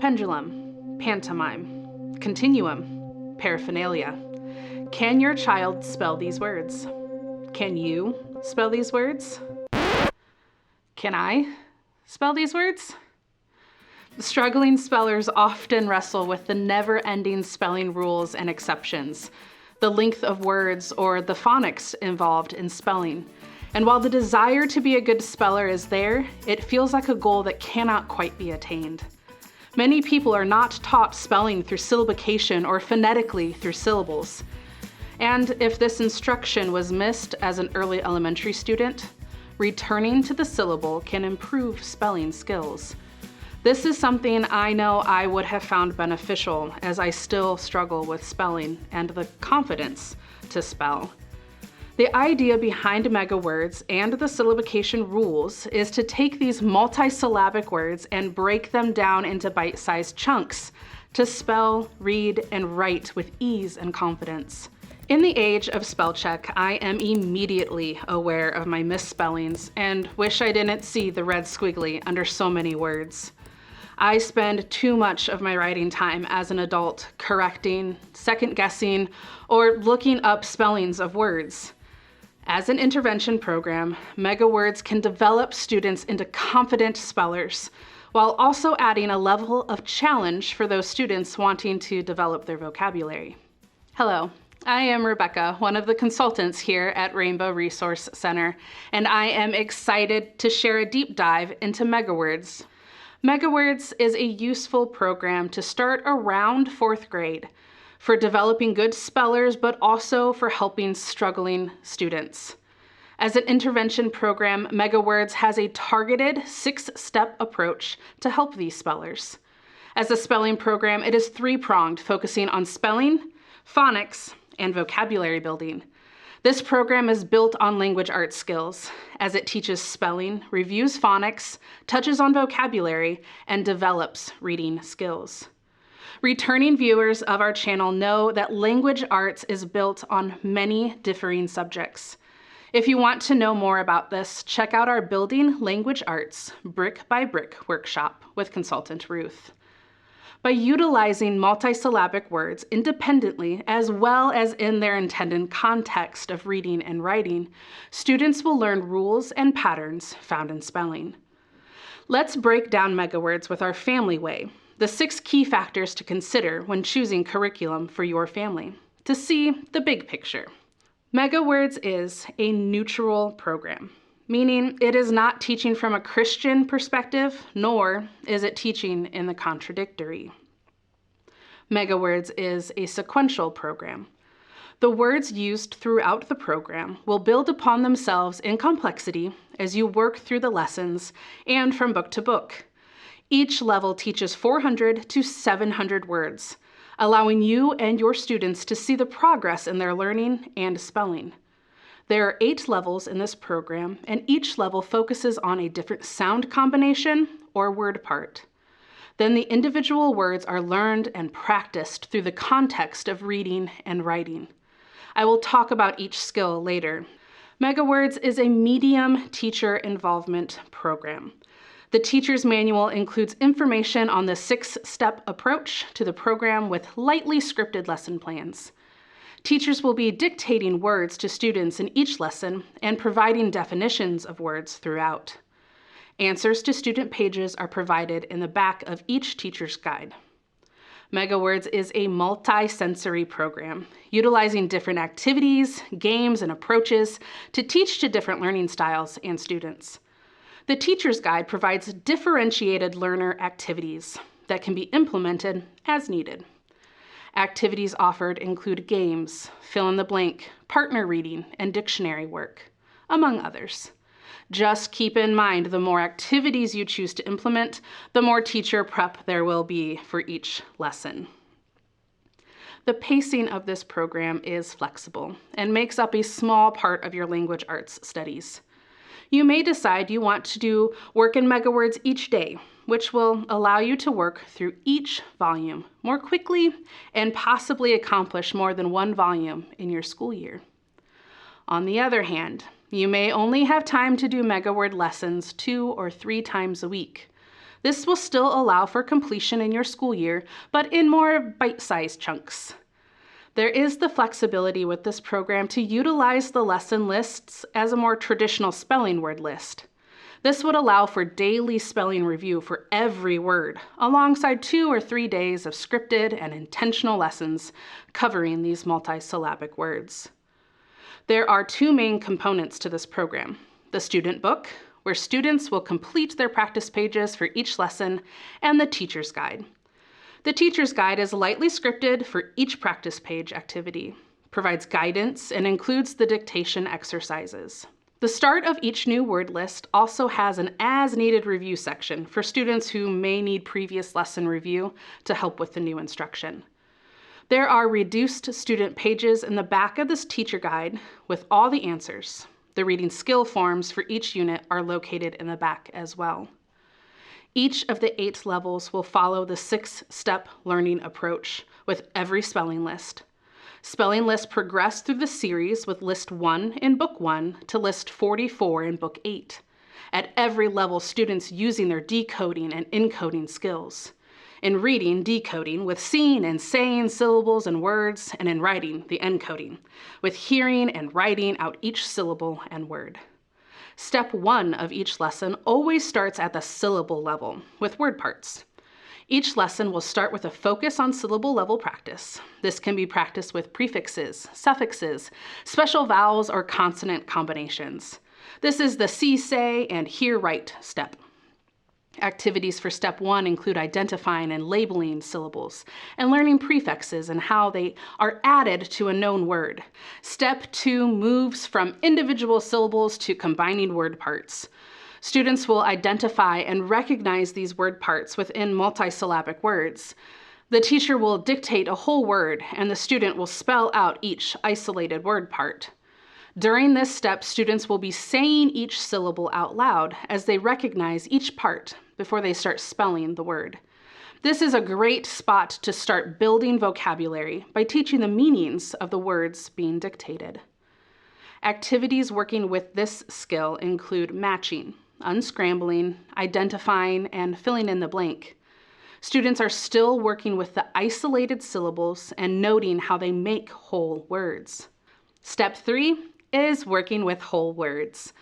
pendulum, pantomime, continuum, paraphernalia. Can your child spell these words? Can you spell these words? Can I spell these words? Struggling spellers often wrestle with the never-ending spelling rules and exceptions, the length of words, or the phonics involved in spelling. And while the desire to be a good speller is there, it feels like a goal that cannot quite be attained. Many people are not taught spelling through syllabication or phonetically through syllables. And if this instruction was missed as an early elementary student, returning to the syllable can improve spelling skills. This is something I know I would have found beneficial as I still struggle with spelling and the confidence to spell. The idea behind Megawords and the syllabication rules is to take these multisyllabic words and break them down into bite-sized chunks to spell, read, and write with ease and confidence. In the age of spell check, I am immediately aware of my misspellings and wish I didn't see the red squiggly under so many words. I spend too much of my writing time as an adult correcting, second-guessing, or looking up spellings of words. As an intervention program, Megawords can develop students into confident spellers, while also adding a level of challenge for those students wanting to develop their vocabulary. Hello, I am Rebecca, one of the consultants here at Rainbow Resource Center, and I am excited to share a deep dive into Megawords. Megawords is a useful program to start around 4th grade for developing good spellers, but also for helping struggling students. As an intervention program, Megawords has a targeted 6-step approach to help these spellers. As a spelling program, it is 3-pronged, focusing on spelling, phonics, and vocabulary building. This program is built on language arts skills, as it teaches spelling, reviews phonics, touches on vocabulary, and develops reading skills. Returning viewers of our channel know that language arts is built on many differing subjects. If you want to know more about this, check out our Building Language Arts Brick by Brick workshop with consultant Ruth. By utilizing multisyllabic words independently as well as in their intended context of reading and writing, students will learn rules and patterns found in spelling. Let's break down Megawords with our family way, the 6 key factors to consider when choosing curriculum for your family, to see the big picture. Megawords is a neutral program, meaning it is not teaching from a Christian perspective, nor is it teaching in the contradictory. Megawords is a sequential program. The words used throughout the program will build upon themselves in complexity as you work through the lessons and from book to book. Each level teaches 400 to 700 words, allowing you and your students to see the progress in their learning and spelling. There are 8 levels in this program, and each level focuses on a different sound combination or word part. Then the individual words are learned and practiced through the context of reading and writing. I will talk about each skill later. Megawords is a medium teacher involvement program. The teacher's manual includes information on the 6-step approach to the program with lightly scripted lesson plans. Teachers will be dictating words to students in each lesson and providing definitions of words throughout. Answers to student pages are provided in the back of each teacher's guide. Megawords is a multi-sensory program, utilizing different activities, games, and approaches to teach to different learning styles and students. The teacher's guide provides differentiated learner activities that can be implemented as needed. Activities offered include games, fill in the blank, partner reading, and dictionary work, among others. Just keep in mind, the more activities you choose to implement, the more teacher prep there will be for each lesson. The pacing of this program is flexible and makes up a small part of your language arts studies. You may decide you want to do work in Megawords each day, which will allow you to work through each volume more quickly and possibly accomplish more than one volume in your school year. On the other hand, you may only have time to do Megaword lessons 2 or 3 times a week. This will still allow for completion in your school year, but in more bite-sized chunks. There is the flexibility with this program to utilize the lesson lists as a more traditional spelling word list. This would allow for daily spelling review for every word, alongside 2 or 3 days of scripted and intentional lessons covering these multisyllabic words. There are 2 main components to this program: the student book, where students will complete their practice pages for each lesson, and the teacher's guide. The teacher's guide is lightly scripted for each practice page activity, provides guidance, and includes the dictation exercises. The start of each new word list also has an as-needed review section for students who may need previous lesson review to help with the new instruction. There are reduced student pages in the back of this teacher guide with all the answers. The reading skill forms for each unit are located in the back as well. Each of the 8 levels will follow the 6-step learning approach with every spelling list. Spelling lists progress through the series with list 1 in book 1 to list 44 in book 8. At every level, students using their decoding and encoding skills. In reading, decoding with seeing and saying syllables and words, and in writing, the encoding, with hearing and writing out each syllable and word. Step 1 of each lesson always starts at the syllable level with word parts. Each lesson will start with a focus on syllable level practice. This can be practiced with prefixes, suffixes, special vowels, or consonant combinations. This is the see, say, and hear, write step. Activities for step 1 include identifying and labeling syllables and learning prefixes and how they are added to a known word. Step 2 moves from individual syllables to combining word parts. Students will identify and recognize these word parts within multisyllabic words. The teacher will dictate a whole word, and the student will spell out each isolated word part. During this step, students will be saying each syllable out loud as they recognize each part before they start spelling the word. This is a great spot to start building vocabulary by teaching the meanings of the words being dictated. Activities working with this skill include matching, unscrambling, identifying, and filling in the blank. Students are still working with the isolated syllables and noting how they make whole words. Step 3 is working with whole words.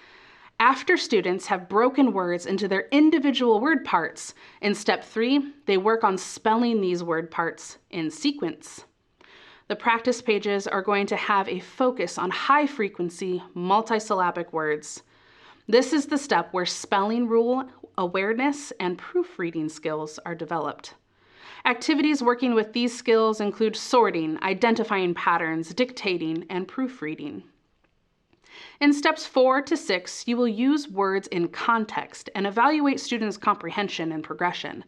After students have broken words into their individual word parts, in step 3, they work on spelling these word parts in sequence. The practice pages are going to have a focus on high-frequency, multisyllabic words. This is the step where spelling rule awareness and proofreading skills are developed. Activities working with these skills include sorting, identifying patterns, dictating, and proofreading. In steps 4 to 6, you will use words in context and evaluate students' comprehension and progression.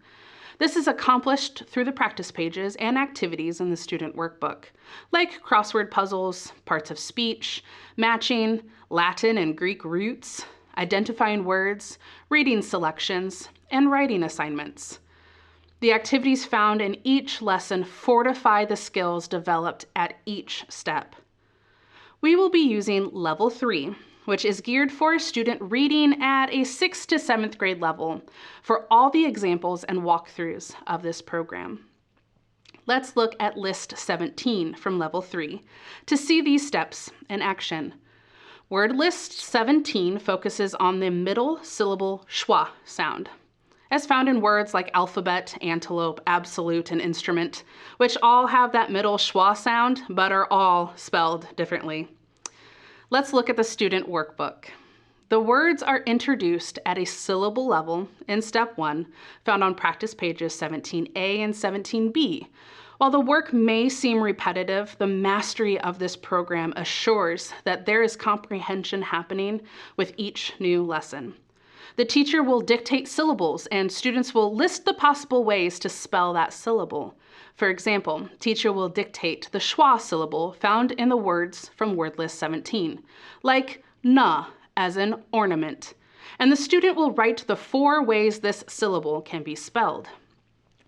This is accomplished through the practice pages and activities in the student workbook, like crossword puzzles, parts of speech, matching, Latin and Greek roots, identifying words, reading selections, and writing assignments. The activities found in each lesson fortify the skills developed at each step. We will be using level 3, which is geared for a student reading at a 6th to 7th grade level, for all the examples and walkthroughs of this program. Let's look at list 17 from level 3 to see these steps in action. Word list 17 focuses on the middle syllable schwa sound, as found in words like alphabet, antelope, absolute, and instrument, which all have that middle schwa sound, but are all spelled differently. Let's look at the student workbook. The words are introduced at a syllable level in step 1, found on practice pages 17A and 17B. While the work may seem repetitive, the mastery of this program assures that there is comprehension happening with each new lesson. The teacher will dictate syllables, and students will list the possible ways to spell that syllable. For example, teacher will dictate the schwa syllable found in the words from word list 17, like na, as in ornament, and the student will write the 4 ways this syllable can be spelled.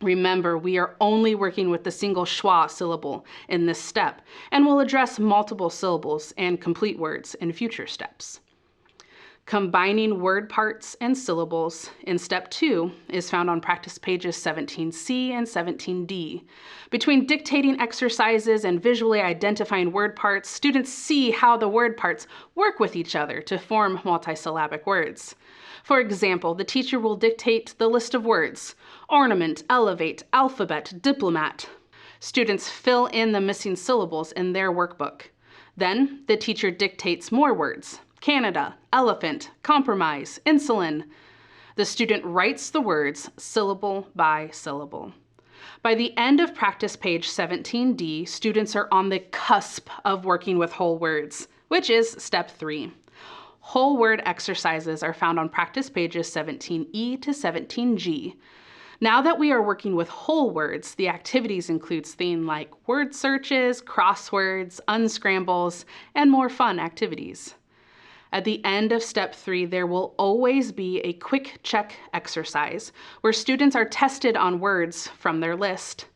Remember, we are only working with the single schwa syllable in this step, and will address multiple syllables and complete words in future steps. Combining word parts and syllables in step 2 is found on practice pages 17C and 17D. Between dictating exercises and visually identifying word parts, students see how the word parts work with each other to form multisyllabic words. For example, the teacher will dictate the list of words: ornament, elevate, alphabet, diplomat. Students fill in the missing syllables in their workbook. Then the teacher dictates more words: Canada, elephant, compromise, insulin. The student writes the words syllable by syllable. By the end of practice page 17D, students are on the cusp of working with whole words, which is step 3. Whole word exercises are found on practice pages 17E to 17G. Now that we are working with whole words, the activities include things like word searches, crosswords, unscrambles, and more fun activities. At the end of step 3, there will always be a quick check exercise where students are tested on words from their list.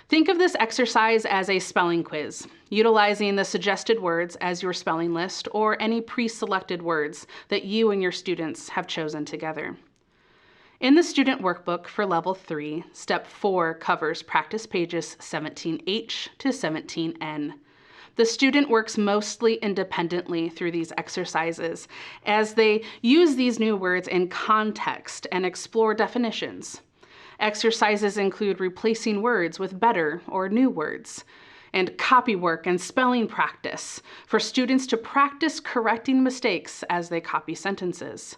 Think of this exercise as a spelling quiz, utilizing the suggested words as your spelling list or any pre-selected words that you and your students have chosen together. In the student workbook for level 3, step 4 covers practice pages 17H to 17N. The student works mostly independently through these exercises as they use these new words in context and explore definitions. Exercises include replacing words with better or new words, and copy work and spelling practice for students to practice correcting mistakes as they copy sentences.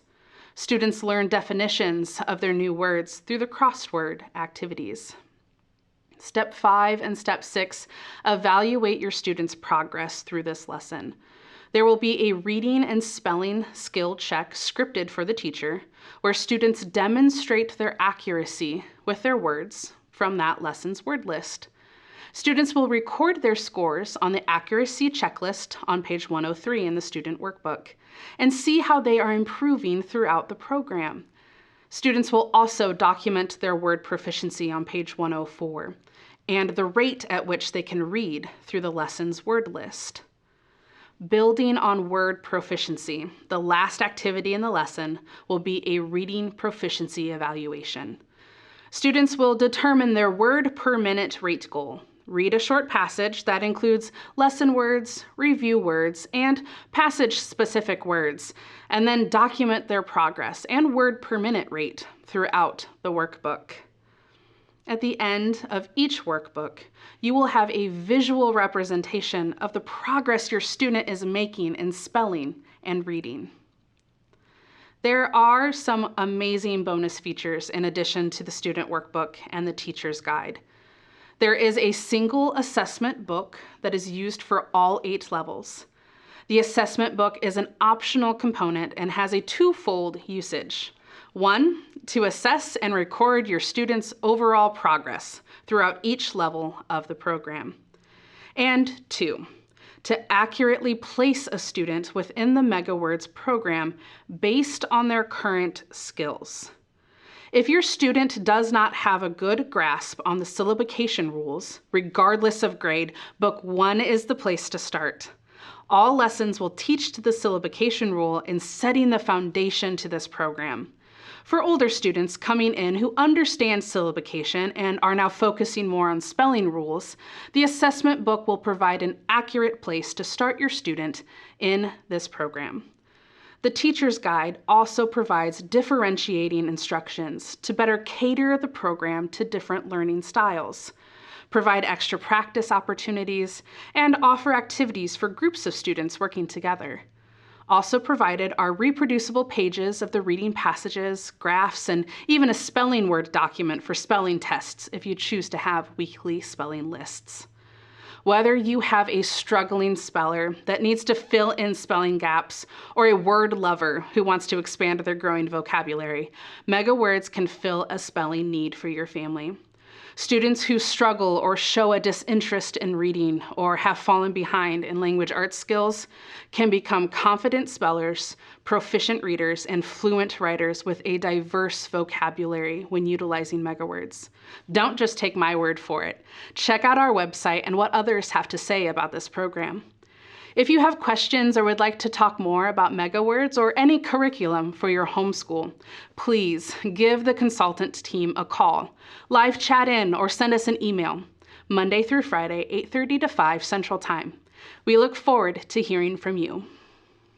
Students learn definitions of their new words through the crossword activities. Step 5 and Step 6 evaluate your students' progress through this lesson. There will be a reading and spelling skill check scripted for the teacher, where students demonstrate their accuracy with their words from that lesson's word list. Students will record their scores on the accuracy checklist on page 103 in the student workbook and see how they are improving throughout the program. Students will also document their word proficiency on page 104 and the rate at which they can read through the lesson's word list. Building on word proficiency, the last activity in the lesson will be a reading proficiency evaluation. Students will determine their word per minute rate goal. Read a short passage that includes lesson words, review words, and passage-specific words, and then document their progress and word per minute rate throughout the workbook. At the end of each workbook, you will have a visual representation of the progress your student is making in spelling and reading. There are some amazing bonus features in addition to the student workbook and the teacher's guide. There is a single assessment book that is used for all 8 levels. The assessment book is an optional component and has a twofold usage. 1, to assess and record your students' overall progress throughout each level of the program. And 2, to accurately place a student within the Megawords program based on their current skills. If your student does not have a good grasp on the syllabication rules, regardless of grade, Book 1 is the place to start. All lessons will teach to the syllabication rule in setting the foundation to this program. For older students coming in who understand syllabication and are now focusing more on spelling rules, the assessment book will provide an accurate place to start your student in this program. The teacher's guide also provides differentiating instructions to better cater the program to different learning styles, provide extra practice opportunities, and offer activities for groups of students working together. Also provided are reproducible pages of the reading passages, graphs, and even a spelling word document for spelling tests if you choose to have weekly spelling lists. Whether you have a struggling speller that needs to fill in spelling gaps or a word lover who wants to expand their growing vocabulary, Megawords can fill a spelling need for your family. Students who struggle or show a disinterest in reading or have fallen behind in language arts skills can become confident spellers, proficient readers, and fluent writers with a diverse vocabulary when utilizing Megawords. Don't just take my word for it. Check out our website and what others have to say about this program. If you have questions or would like to talk more about Megawords or any curriculum for your homeschool, please give the consultant team a call, live chat in, or send us an email, Monday through Friday, 8:30 to 5 Central Time. We look forward to hearing from you.